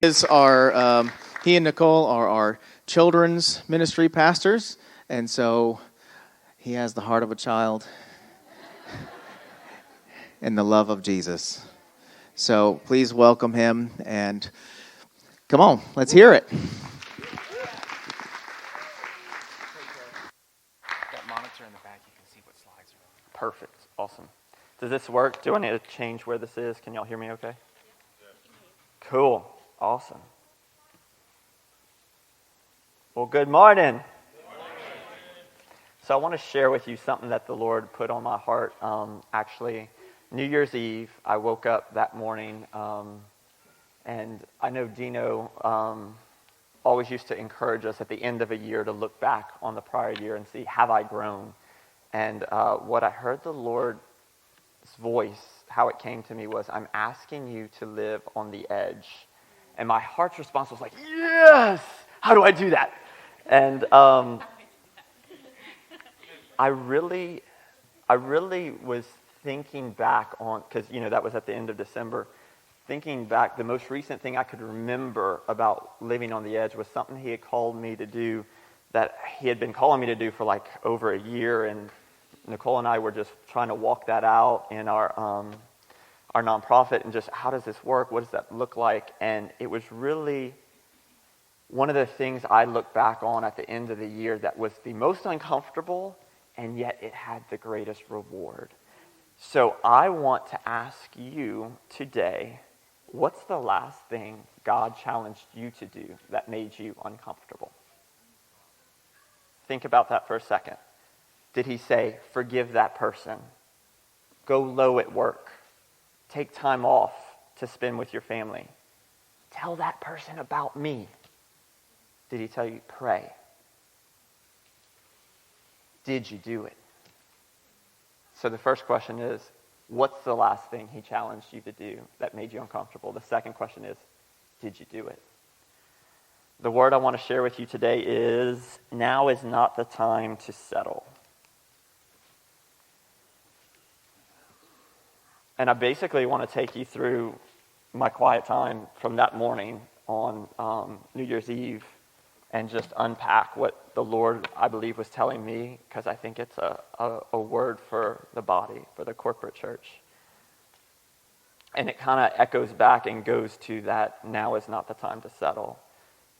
He and Nicole are our children's ministry pastors, and so he has the heart of a child and the love of Jesus. So please welcome him, and come on, let's hear it. That monitor in the back, you can see what slides are on. Perfect. Awesome. Does this work? Do I need to change where this is? Can y'all hear me okay? Cool. Awesome. Well, good morning. So I want to share with you something that the Lord put on my heart. Actually, New Year's Eve, I woke up that morning, and I know Dino always used to encourage us at the end of a year to look back on the prior year and see, have I grown? And what I heard the Lord's voice, how it came to me was, I'm asking you to live on the edge. And my heart's response was like, yes! How do I do that? And I really was thinking back on, because, that was at the end of December, thinking back, the most recent thing I could remember about living on the edge was something he had called me to do that he had been calling me to do for like over a year, and Nicole and I were just trying to walk that out in our nonprofit, and just, how does this work? What does that look like? And it was really one of the things I look back on at the end of the year that was the most uncomfortable, and yet it had the greatest reward. So I want to ask you today, what's the last thing God challenged you to do that made you uncomfortable? Think about that for a second. Did he say, forgive that person? Go low at work? Take time off to spend with your family? Tell that person about me? Did he tell you, pray? Did you do it? So the first question is, what's the last thing he challenged you to do that made you uncomfortable? The second question is, did you do it? The word I want to share with you today is, now is not the time to settle. And I basically want to take you through my quiet time from that morning on New Year's Eve and just unpack what the Lord, I believe, was telling me, because I think it's a word for the body, for the corporate church. And it kind of echoes back and goes to that, now is not the time to settle.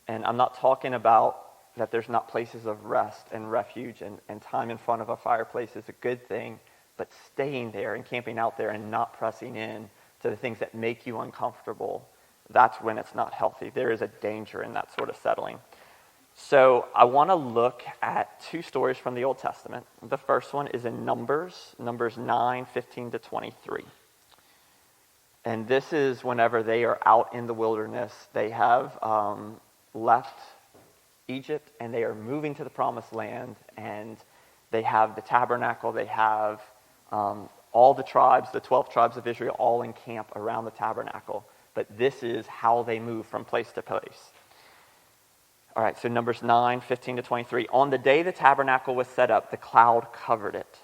And I'm not talking about that there's not places of rest and refuge, and time in front of a fireplace is a good thing, but staying there and camping out there and not pressing in to the things that make you uncomfortable, that's when it's not healthy. There is a danger in that sort of settling. So I want to look at two stories from the Old Testament. The first one is in Numbers 9, 15 to 23. And this is whenever they are out in the wilderness. They have left Egypt, and they are moving to the Promised Land, and they have the tabernacle. They have all the tribes, the 12 tribes of Israel, all in camp around the tabernacle. But this is how they move from place to place. All right, so Numbers 9, 15 to 23. On the day the tabernacle was set up, the cloud covered it.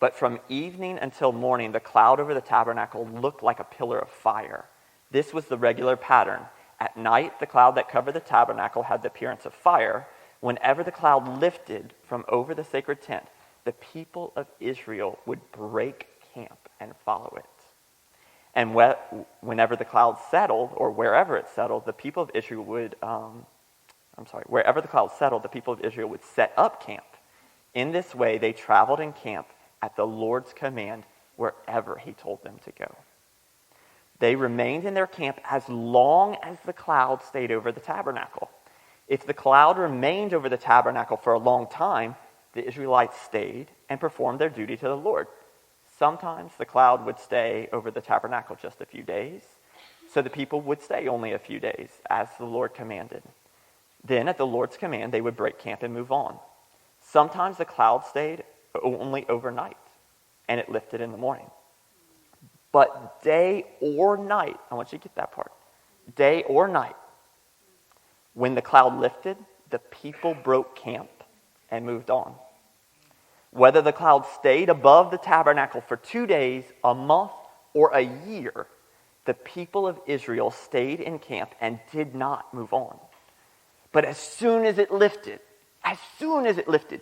But from evening until morning, the cloud over the tabernacle looked like a pillar of fire. This was the regular pattern. At night, the cloud that covered the tabernacle had the appearance of fire. Whenever the cloud lifted from over the sacred tent, the people of Israel would break camp and follow it. And whenever the cloud settled, or wherever it settled, the people of Israel would... wherever the cloud settled, the people of Israel would set up camp. In this way, they traveled in camp at the Lord's command wherever he told them to go. They remained in their camp as long as the cloud stayed over the tabernacle. If the cloud remained over the tabernacle for a long time, the Israelites stayed and performed their duty to the Lord. Sometimes the cloud would stay over the tabernacle just a few days, so the people would stay only a few days, as the Lord commanded. Then, at the Lord's command, they would break camp and move on. Sometimes the cloud stayed only overnight, and it lifted in the morning. But day or night, I want you to get that part, day or night, when the cloud lifted, the people broke camp and moved on. Whether the cloud stayed above the tabernacle for 2 days, a month, or a year, the people of Israel stayed in camp and did not move on. But as soon as it lifted,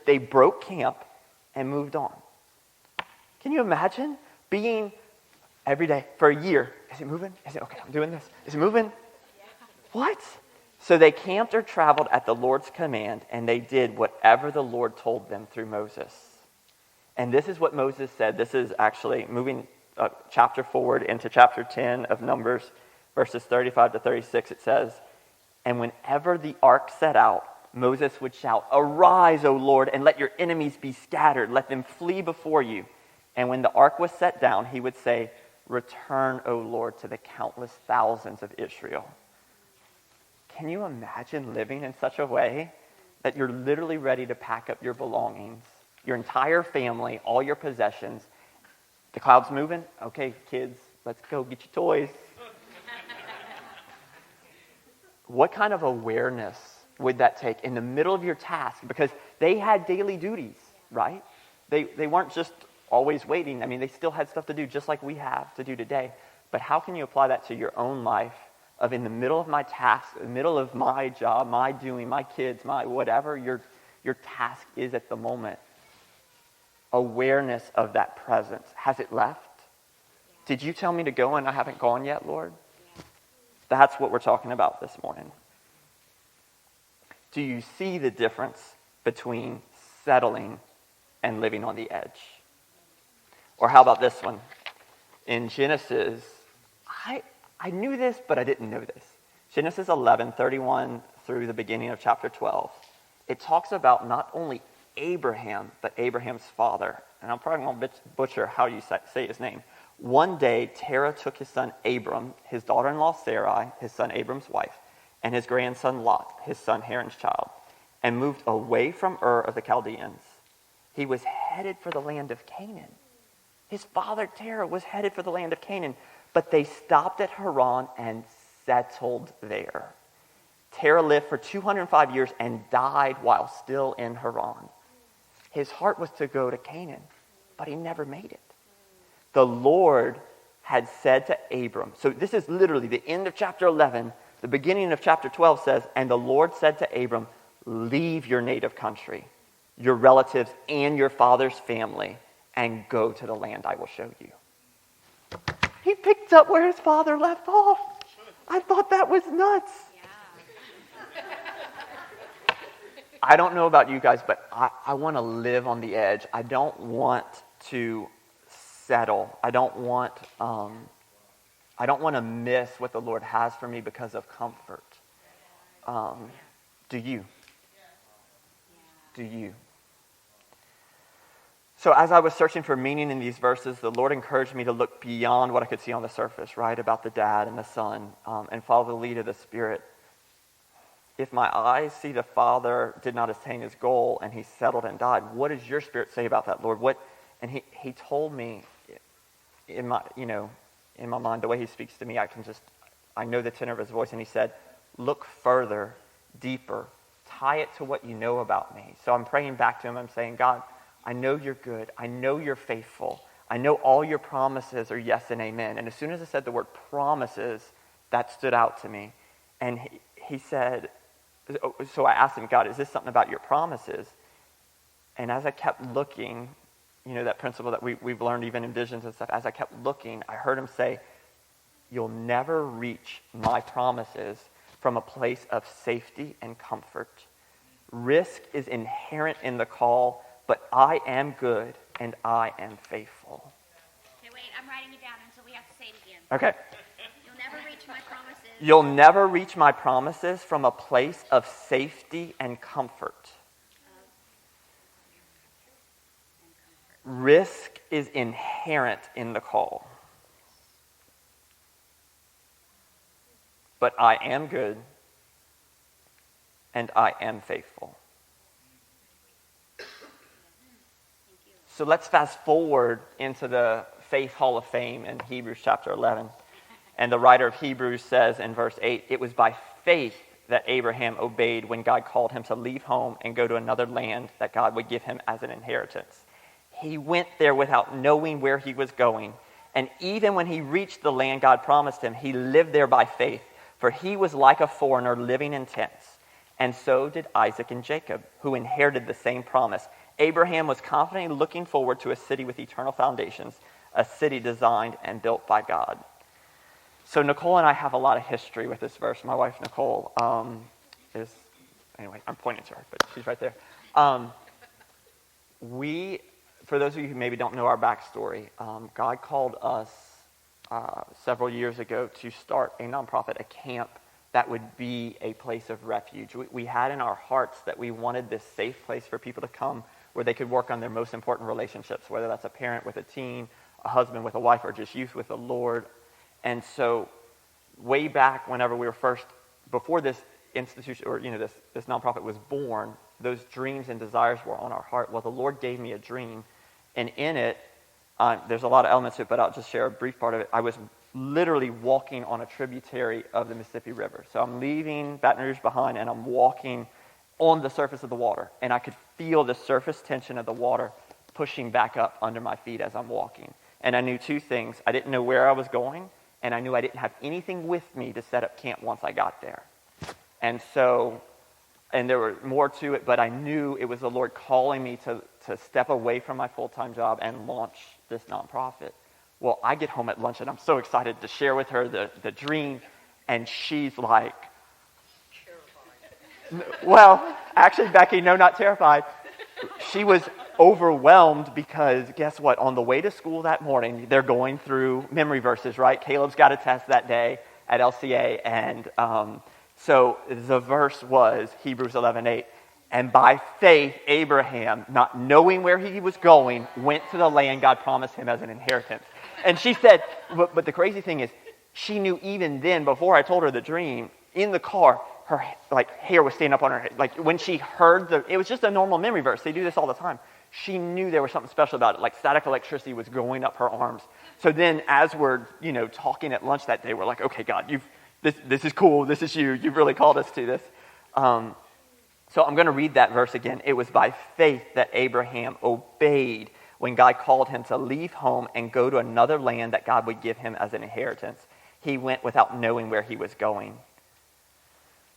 they broke camp and moved on. Can you imagine being every day for a year? Is it moving? Is it okay? I'm doing this. Is it moving? What? So they camped or traveled at the Lord's command, and they did whatever the Lord told them through Moses. And this is what Moses said. This is actually moving a chapter forward into chapter 10 of Numbers, verses 35 to 36. It says, "And whenever the ark set out, Moses would shout, 'Arise, O Lord, and let your enemies be scattered. Let them flee before you.' And when the ark was set down, he would say, 'Return, O Lord, to the countless thousands of Israel.'" Can you imagine living in such a way that you're literally ready to pack up your belongings, your entire family, all your possessions? The cloud's moving? Okay, kids, let's go get your toys. What kind of awareness would that take in the middle of your task? Because they had daily duties, right? They weren't just always waiting. I mean, they still had stuff to do just like we have to do today. But how can you apply that to your own life of in the middle of my task, in the middle of my job, my doing, my kids, my whatever your task is at the moment? Awareness of that presence. Has it left? Did you tell me to go and I haven't gone yet, Lord? That's what we're talking about this morning. Do you see the difference between settling and living on the edge? Or how about this one? In Genesis, I knew this, but I didn't know this. Genesis 11:31 through the beginning of chapter 12. It talks about not only Abraham, but Abraham's father. And I'm probably going to butcher how you say his name. One day, Terah took his son Abram, his daughter-in-law Sarai, his son Abram's wife, and his grandson Lot, his son Haran's child, and moved away from Ur of the Chaldeans. He was headed for the land of Canaan. His father Terah was headed for the land of Canaan, but they stopped at Haran and settled there. Terah lived for 205 years and died while still in Haran. His heart was to go to Canaan, but he never made it. The Lord had said to Abram, so this is literally the end of chapter 11, the beginning of chapter 12 says, "And the Lord said to Abram, 'Leave your native country, your relatives, and your father's family, and go to the land I will show you.'" He picked up where his father left off. I thought that was nuts. I don't know about you guys, but I want to live on the edge. I don't want to settle. I don't want to miss what the Lord has for me because of comfort. Do you? Do you? So as I was searching for meaning in these verses, the Lord encouraged me to look beyond what I could see on the surface, right, about the dad and the son, and follow the lead of the Spirit. If my eyes see the father did not attain his goal and he settled and died, what does your Spirit say about that, Lord? And he told me in my mind, the way he speaks to me, I know the tenor of his voice, and he said, "Look further, deeper, tie it to what you know about me." So I'm praying back to him. I'm saying, "God, I know you're good. I know you're faithful. I know all your promises are yes and amen." And as soon as I said the word promises, that stood out to me. And he said, so I asked him, "God, is this something about your promises?" And as I kept looking, that principle that we've learned even in visions and stuff, as I kept looking, I heard him say, "You'll never reach my promises from a place of safety and comfort. Risk is inherent in the call, but I am good and I am faithful." Okay, wait, I'm writing it down until we have to say it again. Okay. You'll never reach my promises. You'll never reach my promises from a place of safety and comfort. Risk is inherent in the call. But I am good and I am faithful. So let's fast forward into the Faith Hall of Fame in Hebrews chapter 11. And the writer of Hebrews says in verse 8, "It was by faith that Abraham obeyed when God called him to leave home and go to another land that God would give him as an inheritance. He went there without knowing where he was going, And even when he reached the land God promised him, he lived there by faith, for he was like a foreigner living in tents. And so did Isaac and Jacob, who inherited the same promise. Abraham was confidently looking forward to a city with eternal foundations, a city designed and built by God. So Nicole and I have a lot of history with this verse. My wife, Nicole, anyway, I'm pointing to her, but she's right there. For those of you who maybe don't know our backstory, God called us several years ago to start a nonprofit, a camp that would be a place of refuge. We had in our hearts that we wanted this safe place for people to come where they could work on their most important relationships, whether that's a parent with a teen, a husband with a wife, or just youth with the Lord. And so way back whenever we were first, before this institution, or this nonprofit was born, those dreams and desires were on our heart. Well, the Lord gave me a dream, and in it, there's a lot of elements to it, but I'll just share a brief part of it. I was literally walking on a tributary of the Mississippi River. So I'm leaving Baton Rouge behind, and I'm walking on the surface of the water, and I could feel the surface tension of the water pushing back up under my feet as I'm walking. And I knew two things. I didn't know where I was going, and I knew I didn't have anything with me to set up camp once I got there. And so, and there were more to it, but I knew it was the Lord calling me to step away from my full-time job and launch this nonprofit. Well, I get home at lunch, and I'm so excited to share with her the dream, and she's like, well, actually, Becky, no, not terrified. She was overwhelmed because guess what? On the way to school that morning, they're going through memory verses, right? Caleb's got a test that day at LCA, and so the verse was Hebrews 11:8. And by faith, Abraham, not knowing where he was going, went to the land God promised him as an inheritance. And she said, but the crazy thing is, she knew even then, before I told her the dream, in the car, her hair was standing up on her head. Like when she heard it was just a normal memory verse. They do this all the time. She knew there was something special about it. Like static electricity was going up her arms. So then as we're, talking at lunch that day, we're like, okay, God, this is cool. This is you. You've really called us to this. So I'm going to read that verse again. It was by faith that Abraham obeyed when God called him to leave home and go to another land that God would give him as an inheritance. He went without knowing where he was going.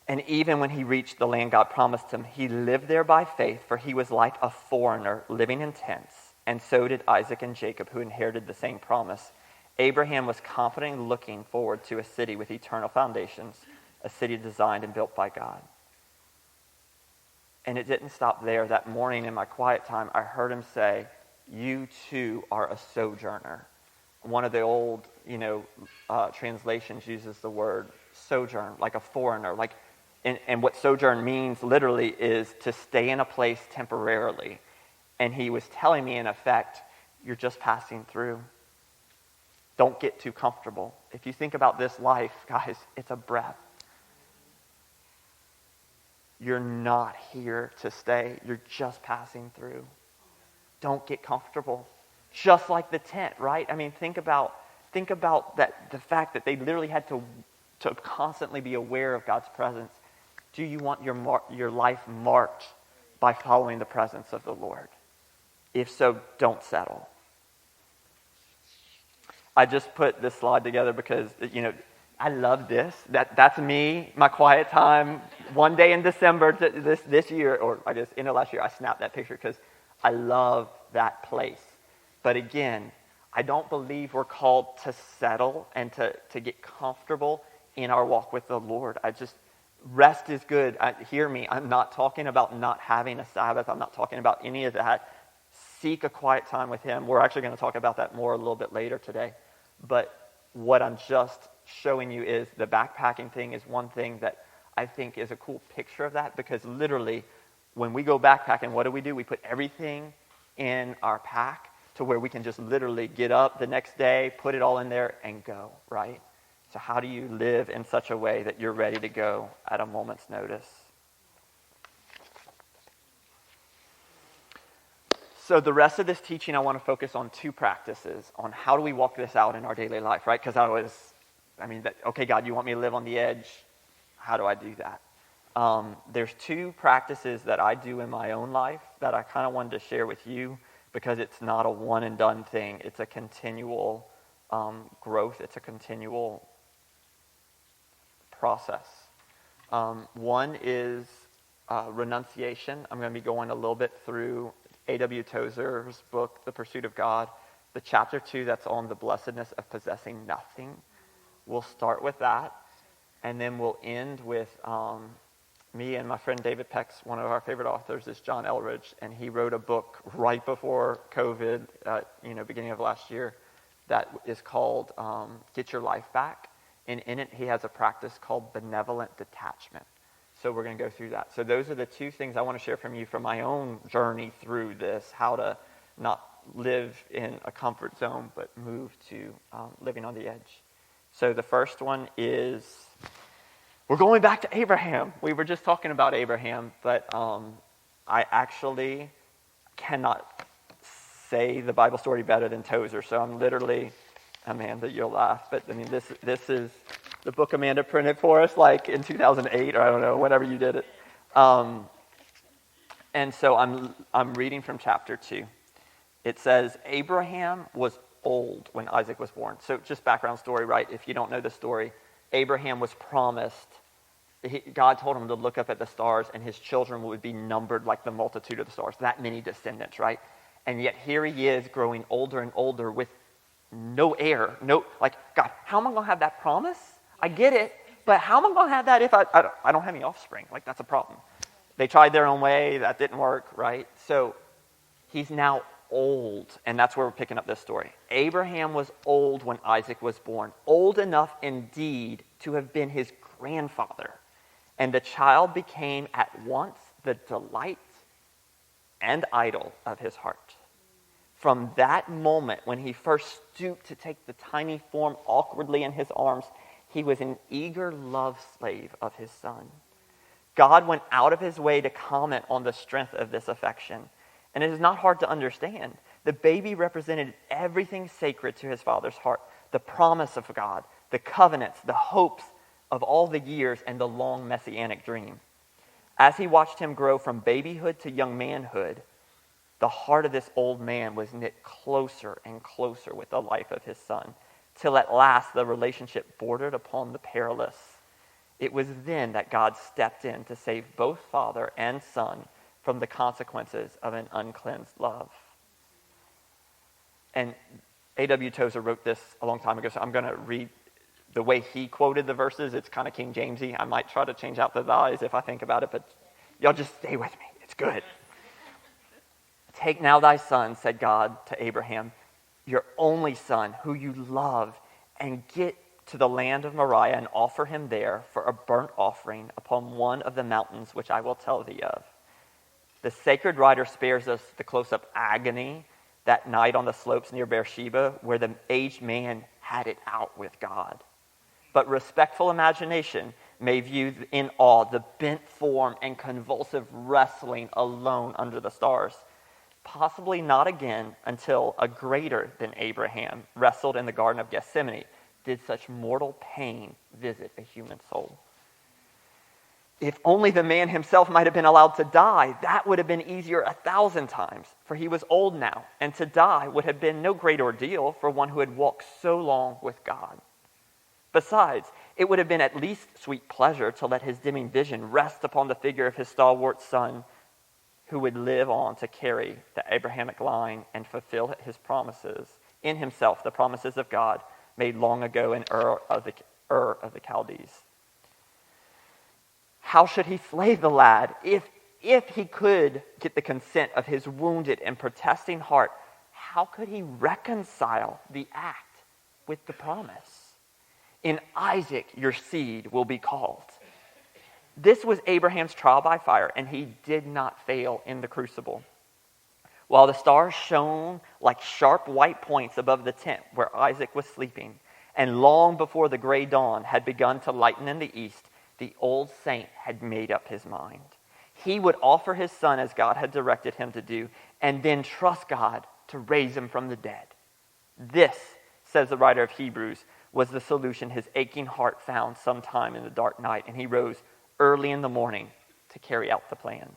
And even when he reached the land God promised him, he lived there by faith, for he was like a foreigner living in tents. And so did Isaac and Jacob, who inherited the same promise. Abraham was confidently looking forward to a city with eternal foundations, a city designed and built by God. And it didn't stop there. That morning in my quiet time, I heard him say, you too are a sojourner. One of the old, translations uses the word sojourn, like a foreigner. And what sojourn means literally is to stay in a place temporarily. And he was telling me, in effect, you're just passing through. Don't get too comfortable. If you think about this life, guys, it's a breath. You're not here to stay. You're just passing through. Don't get comfortable. Just like the tent, right? I mean, think about that, the fact that they literally had to constantly be aware of God's presence. Do you want your life marked by following the presence of the Lord? If so, don't settle. I just put this slide together because, I love this. That's me, my quiet time. One day in December this year, or I guess end of last year, I snapped that picture because I love that place. But again, I don't believe we're called to settle and to get comfortable in our walk with the Lord. Rest is good. Hear me. I'm not talking about not having a Sabbath. I'm not talking about any of that. Seek a quiet time with him. We're actually going to talk about that more a little bit later today. But what I'm just showing you is the backpacking thing is one thing that I think is a cool picture of that, because literally when we go backpacking, what do? We put everything in our pack to where we can just literally get up the next day, put it all in there, and go, right? So how do you live in such a way that you're ready to go at a moment's notice? So the rest of this teaching, I want to focus on two practices, on how do we walk this out in our daily life, right? Because okay, God, you want me to live on the edge? How do I do that? There's two practices that I do in my own life that I kind of wanted to share with you, because it's not a one and done thing. It's a continual growth. It's a continual process. One is renunciation. I'm going to be going a little bit through A.W. Tozer's book, The Pursuit of God. The chapter 2 that's on the blessedness of possessing nothing. We'll start with that, and then we'll end with me and my friend David Peck's, one of our favorite authors is John Elridge, and he wrote a book right before COVID, beginning of last year, that is called Get Your Life Back. And in it, he has a practice called Benevolent Detachment. So we're going to go through that. So those are the two things I want to share from you from my own journey through this, how to not live in a comfort zone, but move to living on the edge. So the first one is, we're going back to Abraham. We were just talking about Abraham, but I actually cannot say the Bible story better than Tozer. So I'm literally, Amanda, you'll laugh, but I mean, this is the book Amanda printed for us, like in 2008, or I don't know, whenever you did it. And so I'm reading from chapter 2. It says, Abraham was old when Isaac was born. So just background story, right? If you don't know the story, Abraham was promised, God told him to look up at the stars and his children would be numbered like the multitude of the stars, that many descendants, right? And yet here he is growing older and older with no heir, God, how am I going to have that promise? I get it, but how am I going to have that if I don't have any offspring? Like, that's a problem. They tried their own way, that didn't work, right? So he's now old, and that's where we're picking up this story. Abraham was old when Isaac was born, old enough indeed to have been his grandfather. And the child became at once the delight and idol of his heart. From that moment, when he first stooped to take the tiny form awkwardly in his arms, he was an eager love slave of his son. God went out of his way to comment on the strength of this affection. And it is not hard to understand. The baby represented everything sacred to his father's heart. The promise of God, the covenants, the hopes of all the years, and the long messianic dream. As he watched him grow from babyhood to young manhood, the heart of this old man was knit closer and closer with the life of his son, till at last the relationship bordered upon the perilous. It was then that God stepped in to save both father and son from the consequences of an uncleansed love. And A.W. Tozer wrote this a long time ago, so I'm going to read the way he quoted the verses. It's kind of King Jamesy. I might try to change out the thys if I think about it, but y'all just stay with me. It's good. Take now thy son, said God to Abraham, your only son, who you love, and get to the land of Moriah and offer him there for a burnt offering upon one of the mountains which I will tell thee of. The sacred writer spares us the close-up agony that night on the slopes near Beersheba, where the aged man had it out with God. But respectful imagination may view in awe the bent form and convulsive wrestling alone under the stars. Possibly not again until a greater than Abraham wrestled in the Garden of Gethsemane did such mortal pain visit a human soul. If only the man himself might have been allowed to die, that would have been easier 1,000 times, for he was old now, and to die would have been no great ordeal for one who had walked so long with God. Besides, it would have been at least sweet pleasure to let his dimming vision rest upon the figure of his stalwart son, who would live on to carry the Abrahamic line and fulfill his promises, in himself the promises of God made long ago in Ur of the Chaldees. How should he slay the lad? If he could get the consent of his wounded and protesting heart, how could he reconcile the act with the promise? In Isaac your seed will be called. This was Abraham's trial by fire, and he did not fail in the crucible. While the stars shone like sharp white points above the tent where Isaac was sleeping, and long before the gray dawn had begun to lighten in the east, the old saint had made up his mind. He would offer his son as God had directed him to do, and then trust God to raise him from the dead. This, says the writer of Hebrews, was the solution his aching heart found sometime in the dark night, and he rose early in the morning to carry out the plan.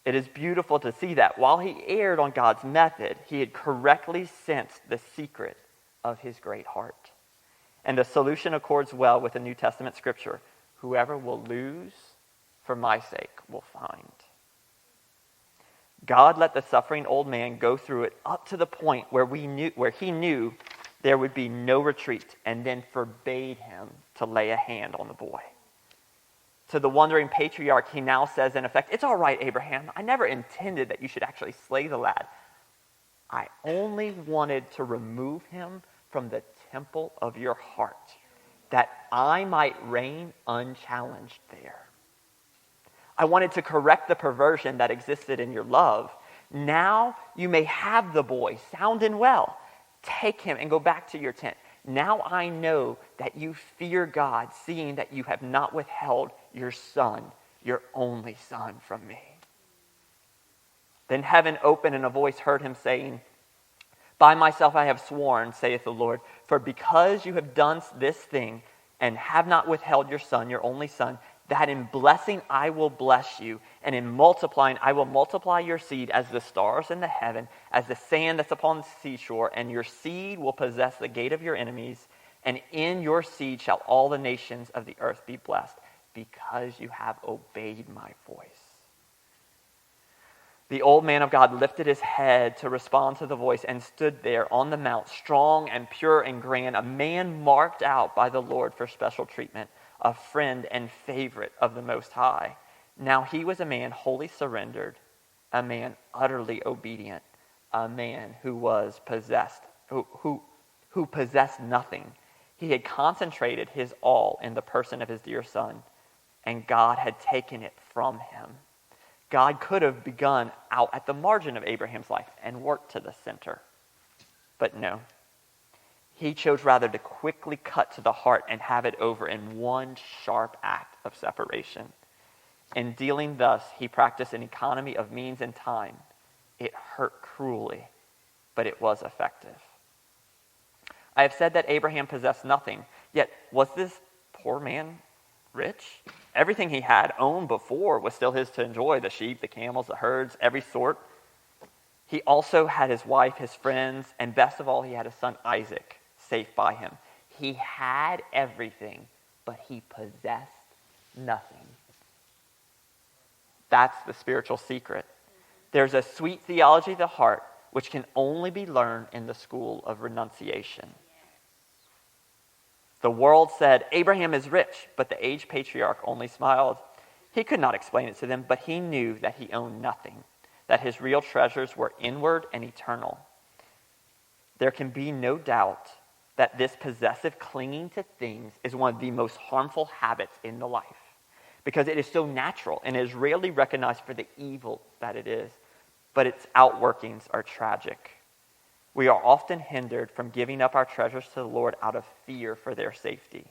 It is beautiful to see that while he erred on God's method, he had correctly sensed the secret of his great heart. And the solution accords well with the New Testament scripture. Whoever will lose for my sake will find. God let the suffering old man go through it up to the point where he knew there would be no retreat, and then forbade him to lay a hand on the boy. To the wandering patriarch, he now says, in effect, "It's all right, Abraham. I never intended that you should actually slay the lad. I only wanted to remove him from the temple of your heart, that I might reign unchallenged there. I wanted to correct the perversion that existed in your love. Now you may have the boy, sound and well. Take him and go back to your tent. Now I know that you fear God, seeing that you have not withheld your son, your only son, from me." Then heaven opened, and a voice heard him saying, "By myself I have sworn, saith the Lord, for because you have done this thing, and have not withheld your son, your only son, that in blessing I will bless you, and in multiplying I will multiply your seed as the stars in the heaven, as the sand that's upon the seashore, and your seed will possess the gate of your enemies, and in your seed shall all the nations of the earth be blessed, because you have obeyed my voice." The old man of God lifted his head to respond to the voice and stood there on the mount, strong and pure and grand, a man marked out by the Lord for special treatment, a friend and favorite of the Most High. Now he was a man wholly surrendered, a man utterly obedient, a man who was possessed, who possessed nothing. He had concentrated his all in the person of his dear son, and God had taken it from him. God could have begun out at the margin of Abraham's life and worked to the center. But no. He chose rather to quickly cut to the heart and have it over in one sharp act of separation. In dealing thus, he practiced an economy of means and time. It hurt cruelly, but it was effective. I have said that Abraham possessed nothing, yet was this poor man rich? Everything he had owned before was still his to enjoy: the sheep, the camels, the herds, every sort. He also had his wife, his friends, and best of all, he had his son Isaac safe by him. He had everything, but he possessed nothing. That's the spiritual secret. There's a sweet theology of the heart which can only be learned in the school of renunciation. The world said, "Abraham is rich," but the aged patriarch only smiled. He could not explain it to them, but he knew that he owned nothing, that his real treasures were inward and eternal. There can be no doubt that this possessive clinging to things is one of the most harmful habits in the life, because it is so natural and is rarely recognized for the evil that it is, but its outworkings are tragic. We are often hindered from giving up our treasures to the Lord out of fear for their safety.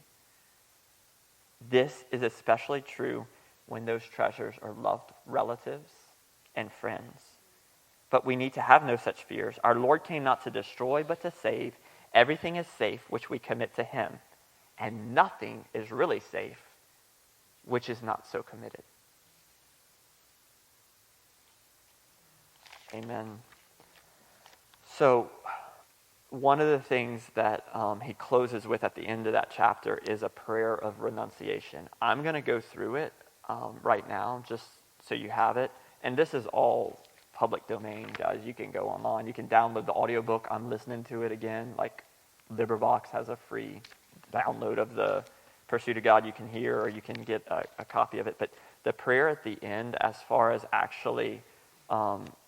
This is especially true when those treasures are loved relatives and friends. But we need to have no such fears. Our Lord came not to destroy, but to save. Everything is safe which we commit to him, and nothing is really safe which is not so committed. Amen. So, one of the things that he closes with at the end of that chapter is a prayer of renunciation. I'm going to go through it right now, just so you have it. And this is all public domain, guys. You can go online. You can download the audiobook. I'm listening to it again. Like, LibriVox has a free download of the Pursuit of God you can hear, or you can get a copy of it. But the prayer at the end, as far as actually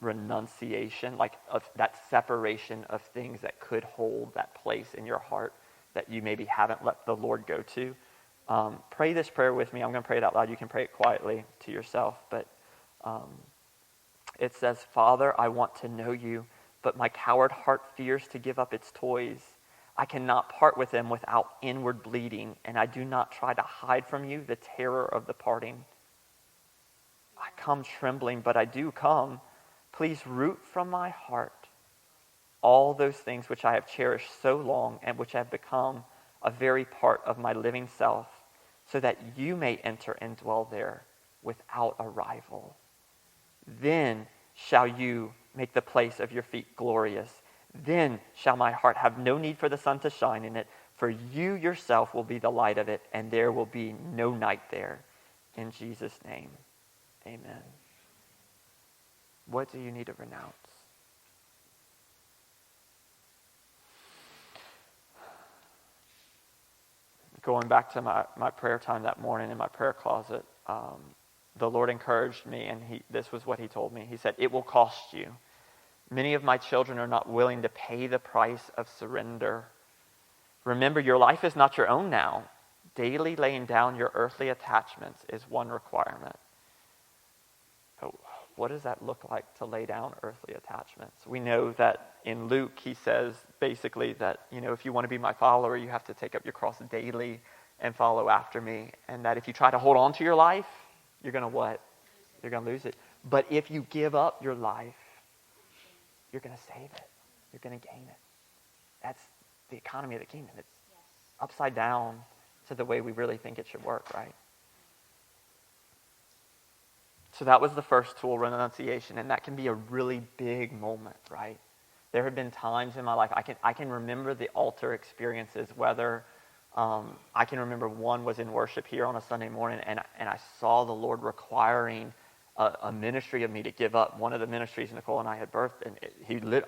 renunciation, like that separation of things that could hold that place in your heart that you maybe haven't let the Lord go to. Pray this prayer with me. I'm going to pray it out loud. You can pray it quietly to yourself. But it says, "Father, I want to know you, but my coward heart fears to give up its toys. I cannot part with them without inward bleeding, and I do not try to hide from you the terror of the parting. I come trembling, but I do come. Please root from my heart all those things which I have cherished so long and which have become a very part of my living self, so that you may enter and dwell there without a rival. Then shall you make the place of your feet glorious. Then shall my heart have no need for the sun to shine in it, for you yourself will be the light of it, and there will be no night there. In Jesus' name, amen. What do you need to renounce? Going back to my prayer time that morning in my prayer closet, the Lord encouraged me, and this was what he told me. He said, it will cost you. Many of my children are not willing to pay the price of surrender. Remember, your life is not your own now. Daily laying down your earthly attachments is one requirement. So what does that look like to lay down earthly attachments? We know that in Luke, he says basically that, if you want to be my follower, you have to take up your cross daily and follow after me. And that if you try to hold on to your life, you're going to what? You're going to lose it. But if you give up your life, you're going to save it. You're going to gain it. That's the economy of the kingdom. It's upside down to the way we really think it should work, right? So that was the first tool, renunciation, and that can be a really big moment, right? There have been times in my life, I can remember the altar experiences, whether I can remember one was in worship here on a Sunday morning, and I saw the Lord requiring a ministry of me to give up. One of the ministries Nicole and I had birthed, and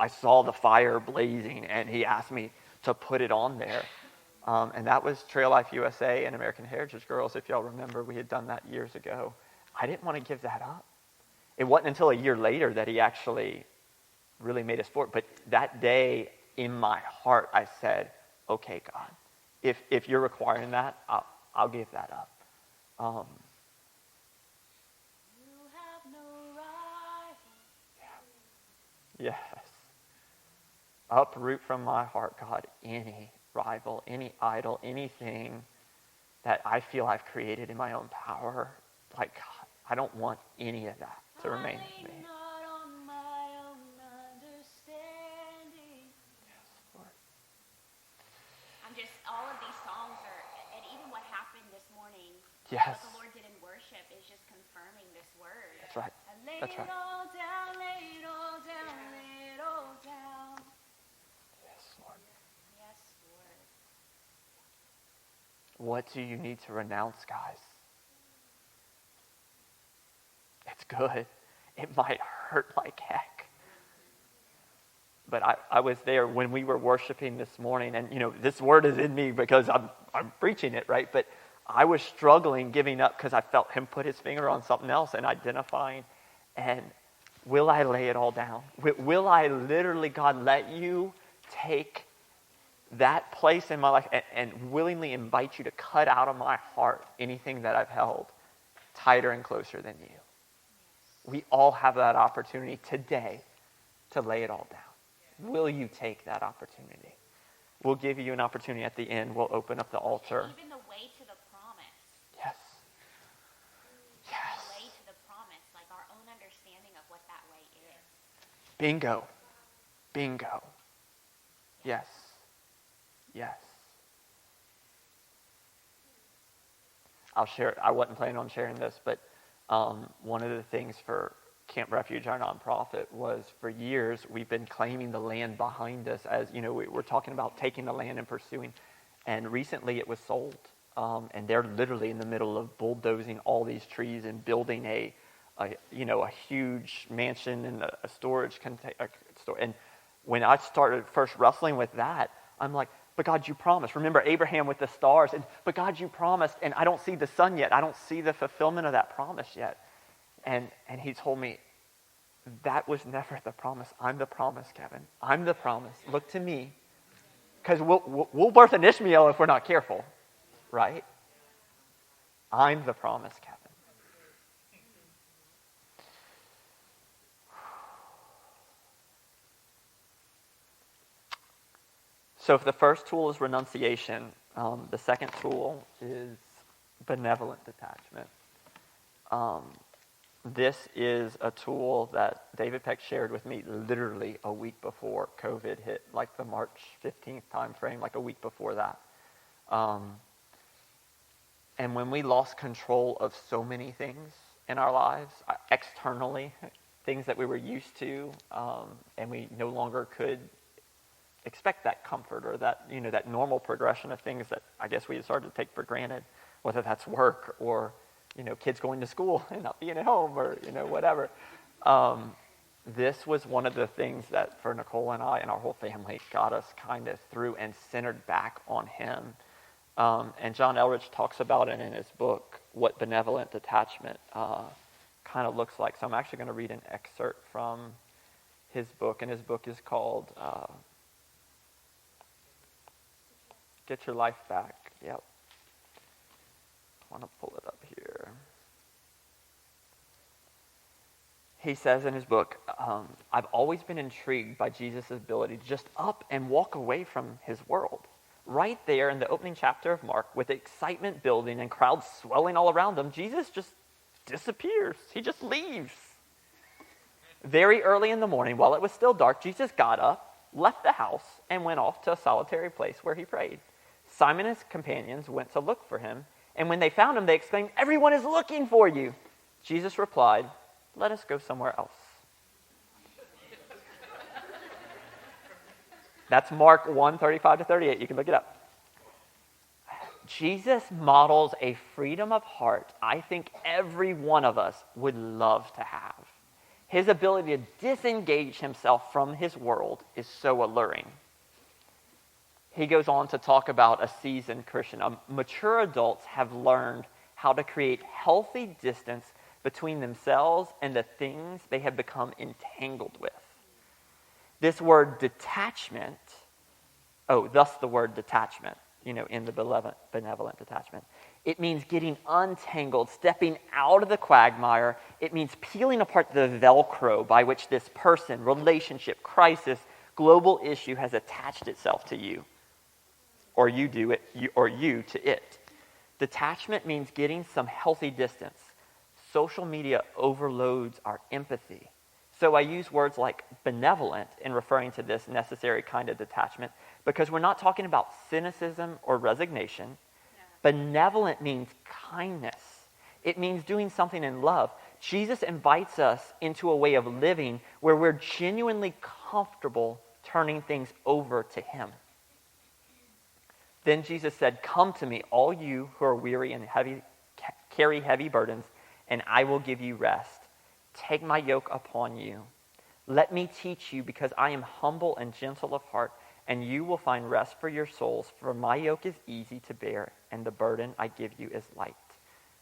I saw the fire blazing, and he asked me to put it on there. And that was Trail Life USA and American Heritage Girls. If y'all remember, we had done that years ago. I didn't want to give that up. It wasn't until a year later that he actually really made us for it. But that day, in my heart, I said, okay, God, if you're requiring that, I'll give that up. You have no right. Yes. Uproot from my heart, God, any rival, any idol, anything that I feel I've created in my own power. Like, God, I don't want any of that to remain with me. Not on my own understanding. Yes, Lord. All of these songs are, and even what happened this morning, Yes. what the Lord did in worship is just confirming this word. That's right. I lay That's right. it all down, lay it all down, lay it all down. Yes, Lord. Yes, Lord. What do you need to renounce, guys? It's good. It might hurt like heck. But I was there when we were worshiping this morning, and this word is in me because I'm preaching it, right? But I was struggling giving up because I felt him put his finger on something else and identifying. And will I lay it all down? Will I literally, God, let you take that place in my life and willingly invite you to cut out of my heart anything that I've held tighter and closer than you? We all have that opportunity today to lay it all down. Will you take that opportunity? We'll give you an opportunity at the end. We'll open up the altar. Even the way to the promise. Yes. Yes. The way to the promise, like our own understanding of what that way is. Bingo. Bingo. Yes. Yes. I'll share. I wasn't planning on sharing this, but one of the things for Camp Refuge, our nonprofit, was for years we've been claiming the land behind us. As we're talking about taking the land and pursuing, and recently it was sold, and they're literally in the middle of bulldozing all these trees and building a huge mansion and a storage container. And when I started first wrestling with that, I'm like, but God, you promised. Remember Abraham with the stars. But God, you promised, and I don't see the sun yet. I don't see the fulfillment of that promise yet. And he told me, that was never the promise. I'm the promise, Kevin. I'm the promise. Look to me. Because we'll birth an Ishmael if we're not careful, right? I'm the promise, Kevin. So if the first tool is renunciation, the second tool is benevolent detachment. This is a tool that David Peck shared with me literally a week before COVID hit, like the March 15th time frame, like a week before that. And when we lost control of so many things in our lives, externally, things that we were used to, and we no longer could expect that comfort or that, that normal progression of things that I guess we had started to take for granted, whether that's work or, kids going to school and not being at home or, whatever. This was one of the things that for Nicole and I and our whole family got us kind of through and centered back on him. And John Elridge talks about it in his book, what benevolent detachment kind of looks like. So I'm actually going to read an excerpt from his book, and his book is called Get Your Life Back. Yep. I want to pull it up here. He says in his book, I've always been intrigued by Jesus' ability to just up and walk away from his world. Right there in the opening chapter of Mark, with excitement building and crowds swelling all around him, Jesus just disappears. He just leaves. Very early in the morning, while it was still dark, Jesus got up, left the house, and went off to a solitary place where he prayed. Simon and his companions went to look for him, and when they found him, they exclaimed, "Everyone is looking for you." Jesus replied, "Let us go somewhere else." That's Mark 1:35-38. You can look it up. Jesus models a freedom of heart I think every one of us would love to have. His ability to disengage himself from his world is so alluring. He goes on to talk about a seasoned Christian. Mature adults have learned how to create healthy distance between themselves and the things they have become entangled with. This word detachment, thus the word detachment, in the benevolent detachment. It means getting untangled, stepping out of the quagmire. It means peeling apart the Velcro by which this person, relationship, crisis, global issue has attached itself to you. Or you to it. Detachment means getting some healthy distance. Social media overloads our empathy. So I use words like benevolent in referring to this necessary kind of detachment because we're not talking about cynicism or resignation. Yeah. Benevolent means kindness. It means doing something in love. Jesus invites us into a way of living where we're genuinely comfortable turning things over to him. Then Jesus said, "Come to me, all you who are weary and carry heavy burdens, and I will give you rest. Take my yoke upon you. Let me teach you, because I am humble and gentle of heart, and you will find rest for your souls. For my yoke is easy to bear, and the burden I give you is light."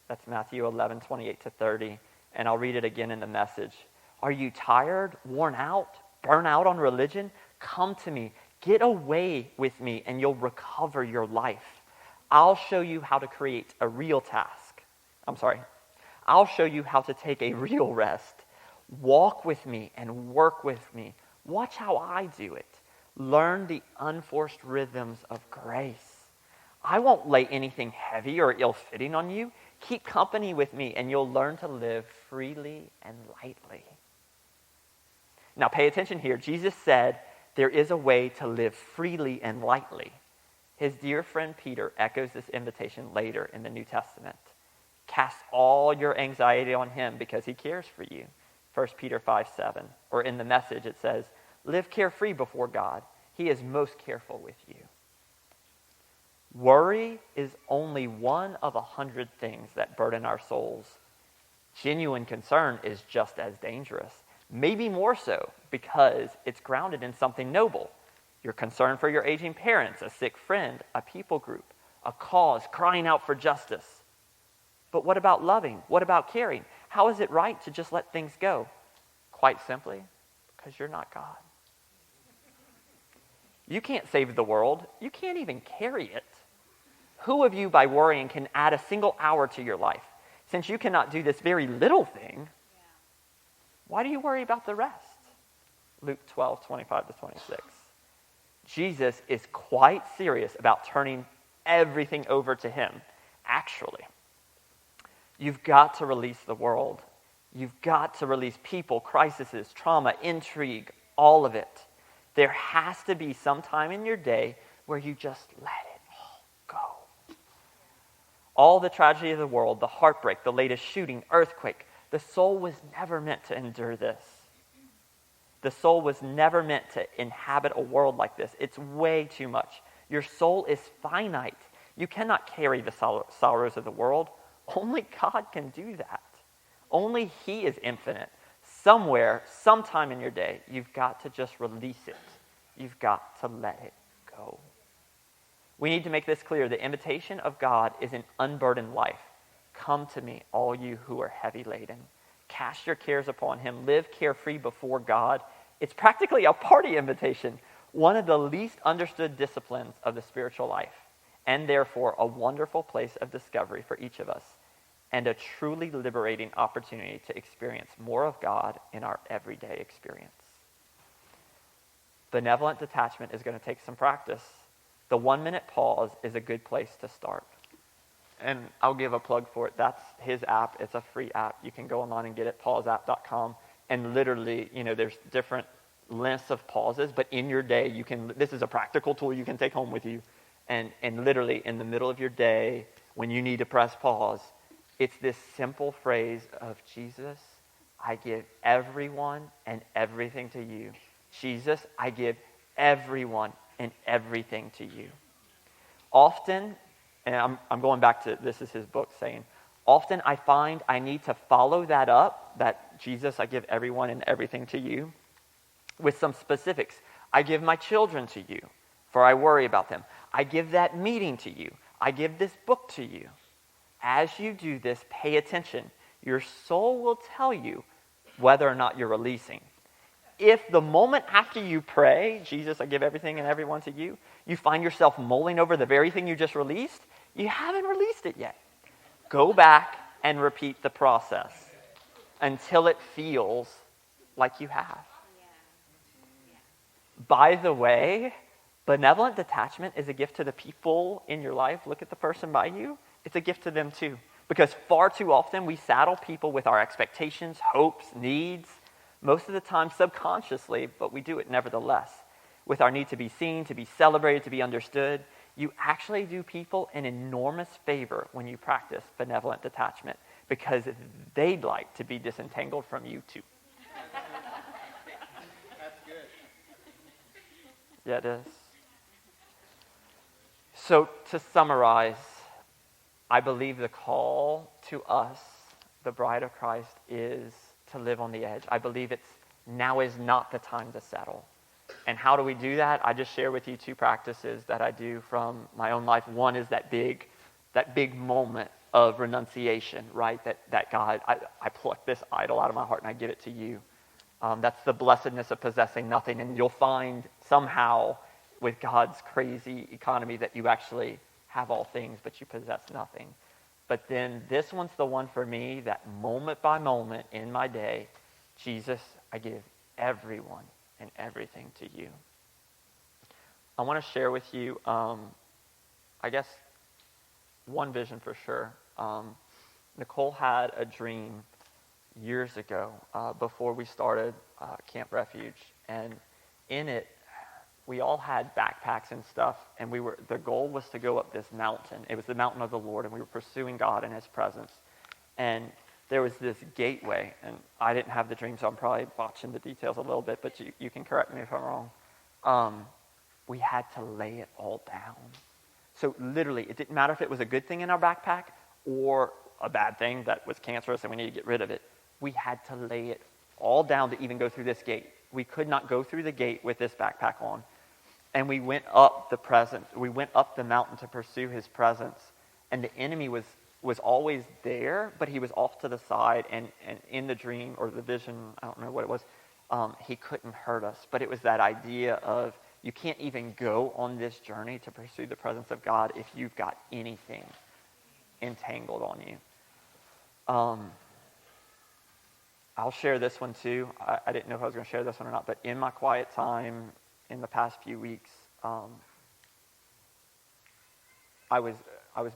That's Matthew 11:28-30, and I'll read it again in the Message. Are you tired, worn out, burnt out on religion? Come to me. Get away with me, and you'll recover your life. I'll show you how to create a real task. I'll show you how to take a real rest. Walk with me and work with me. Watch how I do it. Learn the unforced rhythms of grace. I won't lay anything heavy or ill-fitting on you. Keep company with me, and you'll learn to live freely and lightly. Now pay attention here. Jesus said there is a way to live freely and lightly. His dear friend Peter echoes this invitation later in the New Testament. Cast all your anxiety on him because he cares for you. 1 Peter 5:7. Or in the Message it says, live carefree before God. He is most careful with you. Worry is only one of 100 things that burden our souls. Genuine concern is just as dangerous, maybe more so, because it's grounded in something noble. Your concern for your aging parents, a sick friend, a people group, a cause crying out for justice. But what about loving? What about caring? How is it right to just let things go? Quite simply, because you're not God. You can't save the world. You can't even carry it. Who of you, by worrying, can add a single hour to your life? Since you cannot do this very little thing, why do you worry about the rest? Luke 12:25-26. Jesus is quite serious about turning everything over to him. Actually, you've got to release the world. You've got to release people, crises, trauma, intrigue, all of it. There has to be some time in your day where you just let it all go. All the tragedy of the world, the heartbreak, the latest shooting, earthquake, the soul was never meant to endure this. The soul was never meant to inhabit a world like this. It's way too much. Your soul is finite. You cannot carry the sorrows of the world. Only God can do that. Only He is infinite. Somewhere, sometime in your day, you've got to just release it. You've got to let it go. We need to make this clear. The invitation of God is an unburdened life. Come to me, all you who are heavy laden. Cast your cares upon Him. Live carefree before God. It's practically a party invitation, one of the least understood disciplines of the spiritual life, and therefore a wonderful place of discovery for each of us, and a truly liberating opportunity to experience more of God in our everyday experience. Benevolent detachment is going to take some practice. The 1-minute pause is a good place to start. And I'll give a plug for it. That's his app. It's a free app. You can go online and get it, pauseapp.com. And literally, there's different lengths of pauses, but in your day, this is a practical tool you can take home with you. And literally, in the middle of your day, when you need to press pause, it's this simple phrase of, Jesus, I give everyone and everything to you. Jesus, I give everyone and everything to you. Often, and I'm going back to, this is his book saying, often I find I need to follow that up, that Jesus, I give everyone and everything to you, with some specifics. I give my children to you, for I worry about them. I give that meeting to you. I give this book to you. As you do this, pay attention. Your soul will tell you whether or not you're releasing. If the moment after you pray, Jesus, I give everything and everyone to you, you find yourself mulling over the very thing you just released, you haven't released it yet. Go back and repeat the process until it feels like you have. By the way, benevolent detachment is a gift to the people in your life. Look at the person by you. It's a gift to them too. Because far too often we saddle people with our expectations, hopes, needs, most of the time subconsciously, but we do it nevertheless. With our need to be seen, to be celebrated, to be understood, you actually do people an enormous favor when you practice benevolent detachment, because they'd like to be disentangled from you too. That's good. Yeah, it is. So to summarize, I believe the call to us, the bride of Christ, is to live on the edge. I believe now is not the time to settle. And how do we do that? I just share with you 2 practices that I do from my own life. One is that big moment of renunciation, right? That God, I pluck this idol out of my heart and I give it to you. That's the blessedness of possessing nothing. And you'll find somehow with God's crazy economy that you actually have all things, but you possess nothing. But then this one's the one for me, that moment by moment in my day, Jesus, I give everyone and everything to you. I want to share with you, I guess, one vision for sure. Nicole had a dream years ago before we started Camp Refuge. And in it, we all had backpacks and stuff, and the goal was to go up this mountain. It was the mountain of the Lord, and we were pursuing God in His presence. And there was this gateway, and I didn't have the dream, so I'm probably botching the details a little bit, but you can correct me if I'm wrong. We had to lay it all down. So literally, it didn't matter if it was a good thing in our backpack or a bad thing that was cancerous and we need to get rid of it. We had to lay it all down to even go through this gate. We could not go through the gate with this backpack on. And we went up the mountain to pursue His presence. And the enemy was always there, but he was off to the side. And in the dream or the vision, I don't know what it was, he couldn't hurt us. But it was that idea of you can't even go on this journey to pursue the presence of God if you've got anything entangled on you. I'll share this one too. I didn't know if I was going to share this one or not, but in my quiet time in the past few weeks, I was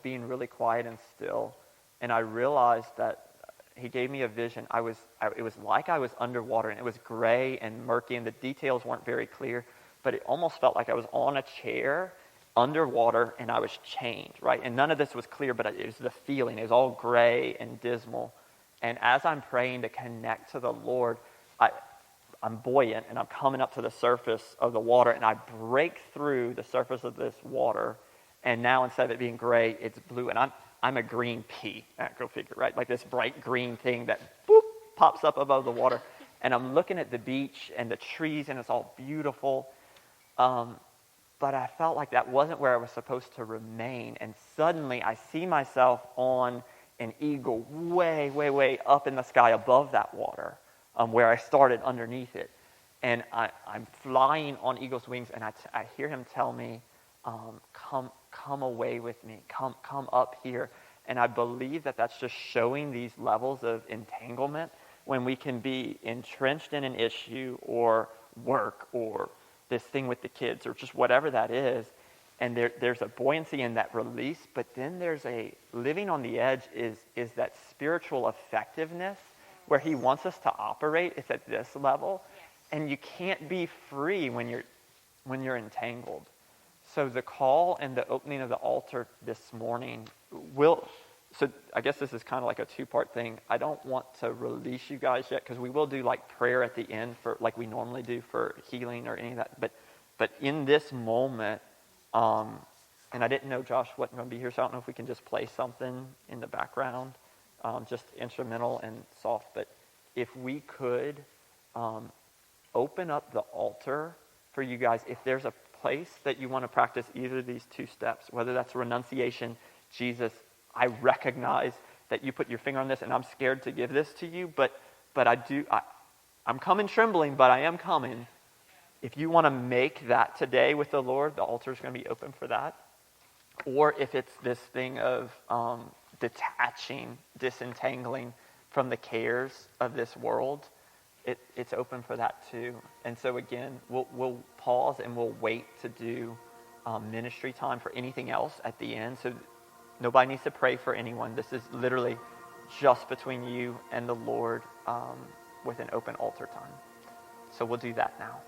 being really quiet and still, and I realized that He gave me a vision. It was like I was underwater, and it was gray and murky, and the details weren't very clear, but it almost felt like I was on a chair underwater, and I was chained, right? And none of this was clear, but it was the feeling. It was all gray and dismal. And as I'm praying to connect to the Lord, I'm buoyant and I'm coming up to the surface of the water, and I break through the surface of this water, and now instead of it being gray, it's blue, and I'm a green pea. Go figure, right? Like this bright green thing that boop pops up above the water, and I'm looking at the beach and the trees, and it's all beautiful. But I felt like that wasn't where I was supposed to remain, and suddenly I see myself on an eagle way, way, way up in the sky above that water, where I started underneath it. And I'm flying on eagle's wings, and I hear him tell me, come away with me, come up here. And I believe that that's just showing these levels of entanglement when we can be entrenched in an issue or work or this thing with the kids or just whatever that is. And there's a buoyancy in that release, but then there's a living on the edge is that spiritual effectiveness where he wants us to operate. It's at this level. And you can't be free when you're entangled. So the call and the opening of the altar this morning so I guess this is kind of like a two-part thing. I don't want to release you guys yet because we will do like prayer at the end for like we normally do for healing or any of that. But in this moment, and I didn't know Josh wasn't going to be here, so I don't know if we can just play something in the background, just instrumental and soft. But if we could open up the altar for you guys, if there's a place that you want to practice either of these two steps, whether that's renunciation, Jesus, I recognize that you put your finger on this, and I'm scared to give this to you, but I'm coming trembling, but I am coming. If you want to make that today with the Lord, the altar is going to be open for that. Or if it's this thing of detaching, disentangling from the cares of this world, it's open for that too. And so again, we'll pause and we'll wait to do ministry time for anything else at the end. So nobody needs to pray for anyone. This is literally just between you and the Lord with an open altar time. So we'll do that now.